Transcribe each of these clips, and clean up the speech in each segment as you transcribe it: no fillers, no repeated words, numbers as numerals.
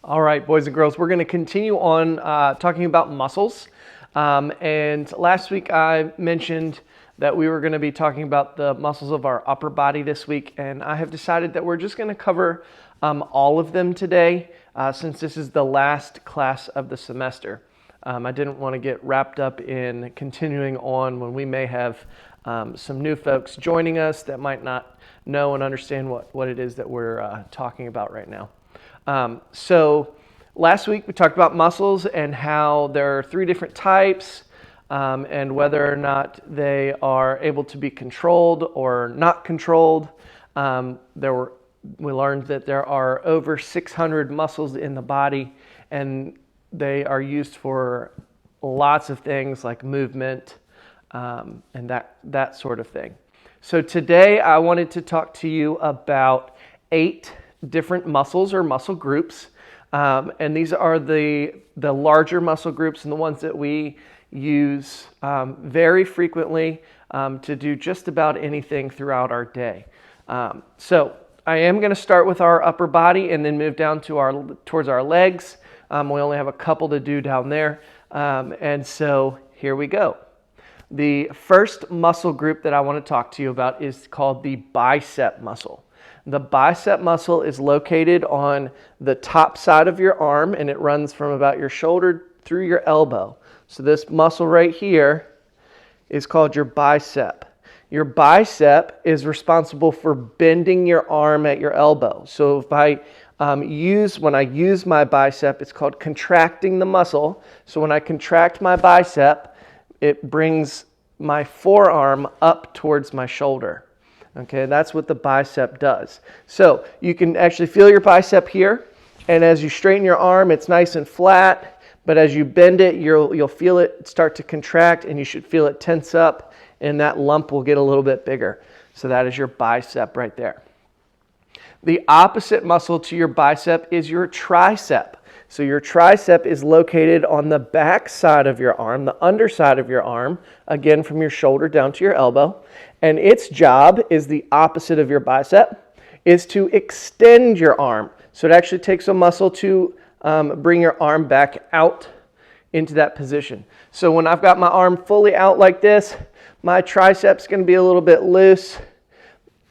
All right, boys and girls, we're going to continue on talking about muscles. And last week I mentioned that we were going to be talking about the muscles of our upper body this week, and I have decided that we're just going to cover all of them today since this is the last class of the semester. I didn't want to get wrapped up in continuing on when we may have some new folks joining us that might not know and understand what it is that we're talking about right now. So last week we talked about muscles and how there are three different types and whether or not they are able to be controlled or not controlled. We learned that there are over 600 muscles in the body, and they are used for lots of things like movement and that sort of thing. So today I wanted to talk to you about 8 different muscles or muscle groups, and these are the larger muscle groups and the ones that we use very frequently to do just about anything throughout our day. So I am going to start with our upper body and then move down to towards our legs. We only have a couple to do down there, and so here we go. The first muscle group that I want to talk to you about is called the bicep muscle. The bicep muscle is located on the top side of your arm, and it runs from about your shoulder through your elbow. So this muscle right here is called your bicep. Your bicep is responsible for bending your arm at your elbow. So if when I use my bicep, it's called contracting the muscle. So when I contract my bicep, it brings my forearm up towards my shoulder. Okay, that's what the bicep does. So you can actually feel your bicep here, and as you straighten your arm, it's nice and flat, but as you bend it, you'll feel it start to contract, and you should feel it tense up, and that lump will get a little bit bigger. So that is your bicep right there. The opposite muscle to your bicep is your tricep. So your tricep is located on the back side of your arm, the underside of your arm, again from your shoulder down to your elbow. And its job is the opposite of your bicep, is to extend your arm. So it actually takes a muscle to bring your arm back out into that position. So when I've got my arm fully out like this, my tricep's going to be a little bit loose.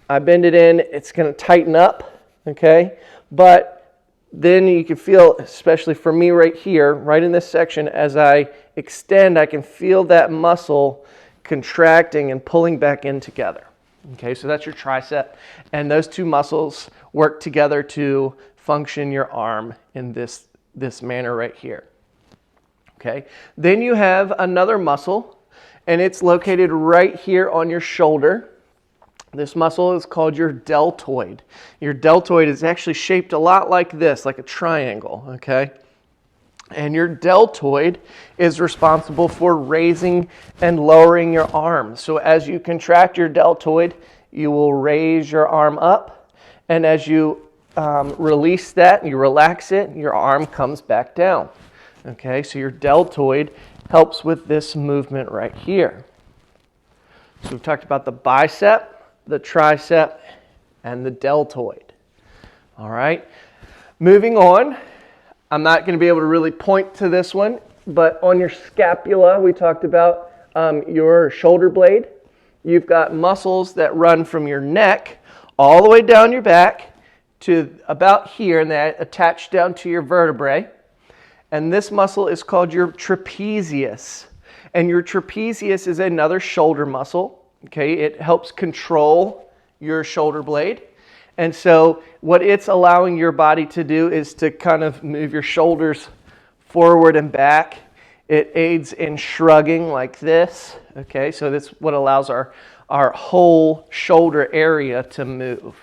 I bend it in, it's going to tighten up, okay? But then you can feel, especially for me right here, right in this section, as I extend, I can feel that muscle contracting and pulling back in together. Okay, so that's your tricep. And those two muscles work together to function your arm in this manner right here. Okay, then you have another muscle, and it's located right here on your shoulder. This muscle is called your deltoid. Your deltoid is actually shaped a lot like this, like a triangle, okay? And your deltoid is responsible for raising and lowering your arm. So as you contract your deltoid, you will raise your arm up, and as you release that, you relax it, your arm comes back down. Okay, so your deltoid helps with this movement right here. So we've talked about the bicep, the tricep, and the deltoid. All right, moving on. I'm not going to be able to really point to this one, but on your scapula, we talked about your shoulder blade. You've got muscles that run from your neck all the way down your back to about here, and they attach down to your vertebrae. And this muscle is called your trapezius. And your trapezius is another shoulder muscle. Okay, it helps control your shoulder blade. And so what it's allowing your body to do is to kind of move your shoulders forward and back. It aids in shrugging like this. Okay, so that's what allows our whole shoulder area to move.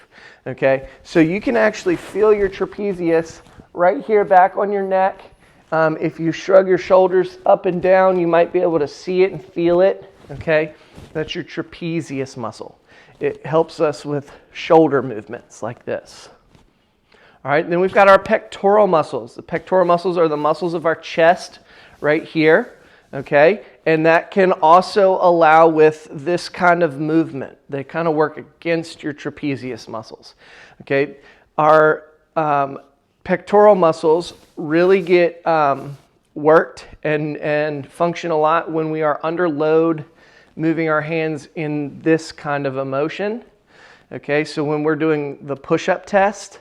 Okay, so you can actually feel your trapezius right here back on your neck. If you shrug your shoulders up and down, you might be able to see it and feel it. Okay, that's your trapezius muscle. It helps us with shoulder movements like this. All right, then we've got our pectoral muscles. The pectoral muscles are the muscles of our chest right here, okay? And that can also allow with this kind of movement. They kind of work against your trapezius muscles, okay? Our pectoral muscles really get worked and function a lot when we are under load, moving our hands in this kind of a motion. Okay, so when we're doing the push-up test,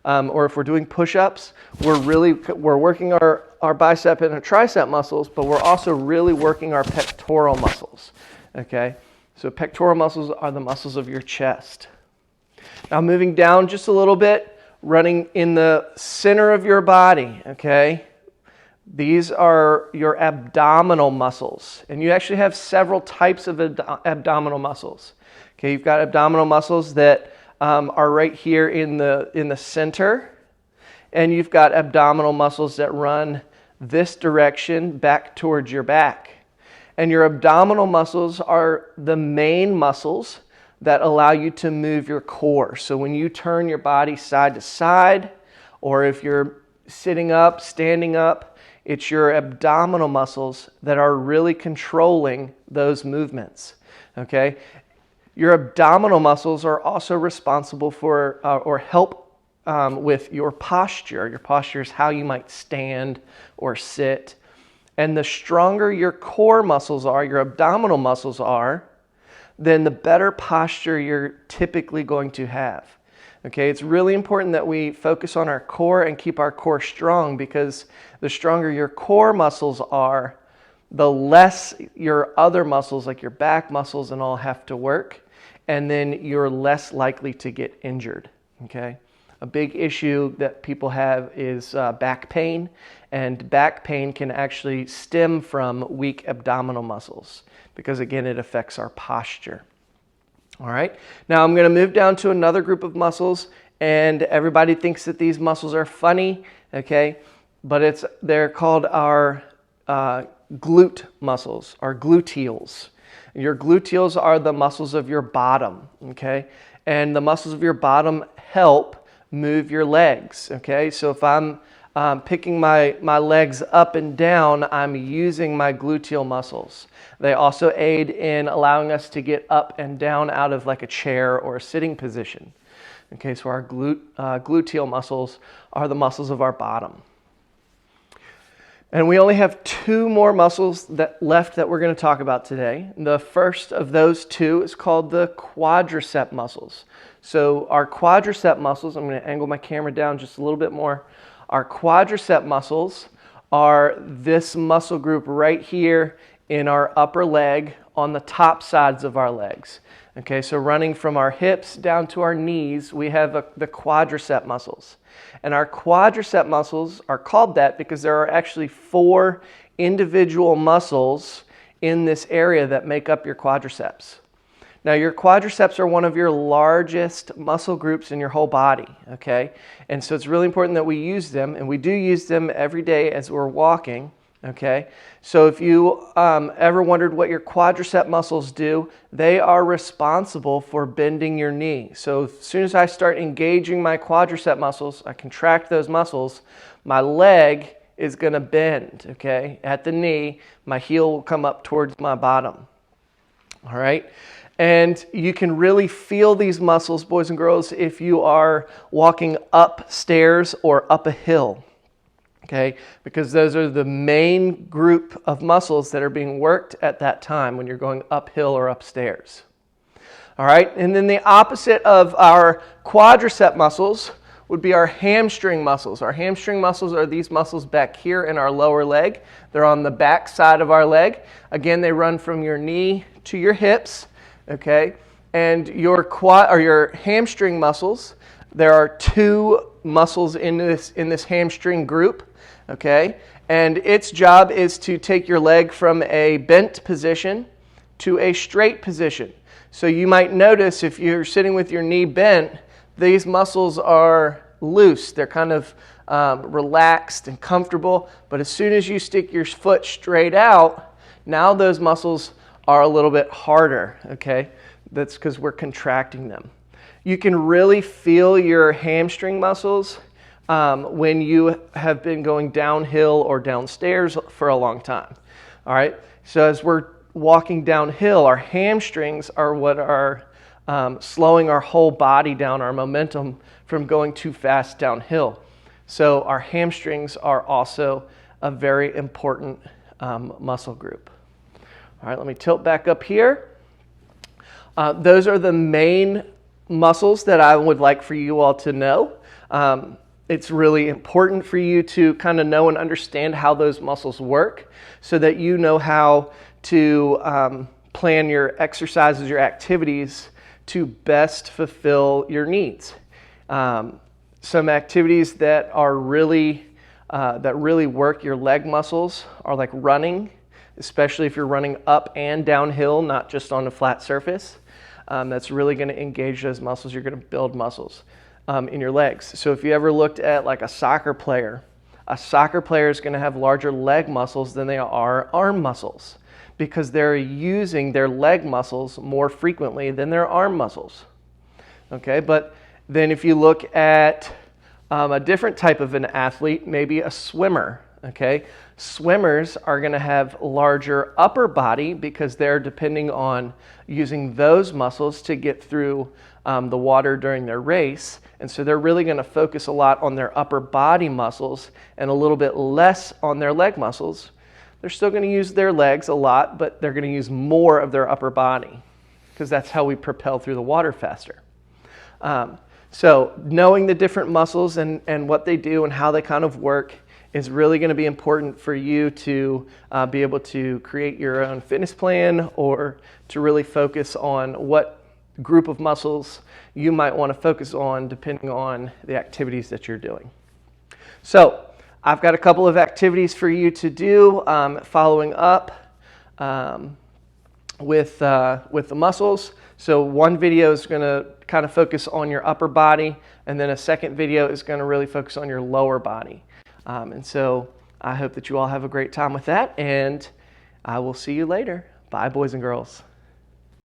or if we're doing push-ups, we're working our bicep and our tricep muscles, but we're also really working our pectoral muscles. Okay, so pectoral muscles are the muscles of your chest. Now moving down just a little bit, running in the center of your body, okay? These are your abdominal muscles, and you actually have several types of abdominal muscles. Okay, you've got abdominal muscles that are right here in the center, and you've got abdominal muscles that run this direction back towards your back. And your abdominal muscles are the main muscles that allow you to move your core. So when you turn your body side to side, or if you're sitting up, standing up, it's your abdominal muscles that are really controlling those movements, okay? Your abdominal muscles are also responsible for or help with your posture. Your posture is how you might stand or sit. And the stronger your core muscles are, your abdominal muscles are, then the better posture you're typically going to have. Okay, it's really important that we focus on our core and keep our core strong, because the stronger your core muscles are, the less your other muscles like your back muscles and all have to work, and then you're less likely to get injured. Okay, a big issue that people have is back pain, and back pain can actually stem from weak abdominal muscles because, again, it affects our posture. All right, now I'm going to move down to another group of muscles, and everybody thinks that these muscles are funny, okay, but they're called our glute muscles, our gluteals. Your gluteals are the muscles of your bottom, okay, and the muscles of your bottom help move your legs, okay. So if I'm picking my legs up and down, I'm using my gluteal muscles. They also aid in allowing us to get up and down out of like a chair or a sitting position. Okay, so our gluteal muscles are the muscles of our bottom. And we only have two more muscles left that we're going to talk about today. The first of those two is called the quadricep muscles. So our quadricep muscles, I'm going to angle my camera down just a little bit more. Our quadricep muscles are this muscle group right here in our upper leg on the top sides of our legs. Okay, so running from our hips down to our knees, we have the quadricep muscles. And our quadricep muscles are called that because there are actually 4 individual muscles in this area that make up your quadriceps. Now, your quadriceps are one of your largest muscle groups in your whole body, okay? And so it's really important that we use them, and we do use them every day as we're walking, okay? So if you ever wondered what your quadricep muscles do, they are responsible for bending your knee. So as soon as I start engaging my quadricep muscles, I contract those muscles, my leg is going to bend, okay? At the knee, my heel will come up towards my bottom, all right? And you can really feel these muscles, boys and girls, if you are walking upstairs or up a hill, okay? Because those are the main group of muscles that are being worked at that time when you're going uphill or upstairs. All right, and then the opposite of our quadricep muscles would be our hamstring muscles. Our hamstring muscles are these muscles back here in our lower leg. They're on the back side of our leg. Again, they run from your knee to your hips. Okay, and your hamstring muscles, there are 2 muscles in this hamstring group, okay, and its job is to take your leg from a bent position to a straight position. So you might notice if you're sitting with your knee bent, these muscles are loose. They're kind of relaxed and comfortable, but as soon as you stick your foot straight out, now those muscles are a little bit harder, okay? That's because we're contracting them. You can really feel your hamstring muscles when you have been going downhill or downstairs for a long time, all right? So as we're walking downhill, our hamstrings are what are slowing our whole body down, our momentum from going too fast downhill. So our hamstrings are also a very important muscle group. All right, let me tilt back up here. Those are the main muscles that I would like for you all to know. It's really important for you to kind of know and understand how those muscles work so that you know how to plan your exercises, your activities to best fulfill your needs. Some activities that are really work your leg muscles are like running, especially if you're running up and downhill, not just on a flat surface. That's really going to engage those muscles. You're going to build muscles in your legs. So if you ever looked at like a soccer player is going to have larger leg muscles than they are arm muscles because they're using their leg muscles more frequently than their arm muscles. Okay, but then if you look at a different type of an athlete, maybe a swimmer, okay? Swimmers are going to have larger upper body because they're depending on using those muscles to get through the water during their race. And so they're really going to focus a lot on their upper body muscles and a little bit less on their leg muscles. They're still going to use their legs a lot, but they're going to use more of their upper body because that's how we propel through the water faster. So knowing the different muscles and what they do and how they kind of work is really going to be important for you to be able to create your own fitness plan or to really focus on what group of muscles you might want to focus on depending on the activities that you're doing. So I've got a couple of activities for you to do following up with the muscles. So one video is going to kind of focus on your upper body, and then a second video is going to really focus on your lower body. And so I hope that you all have a great time with that, and I will see you later. Bye, boys and girls.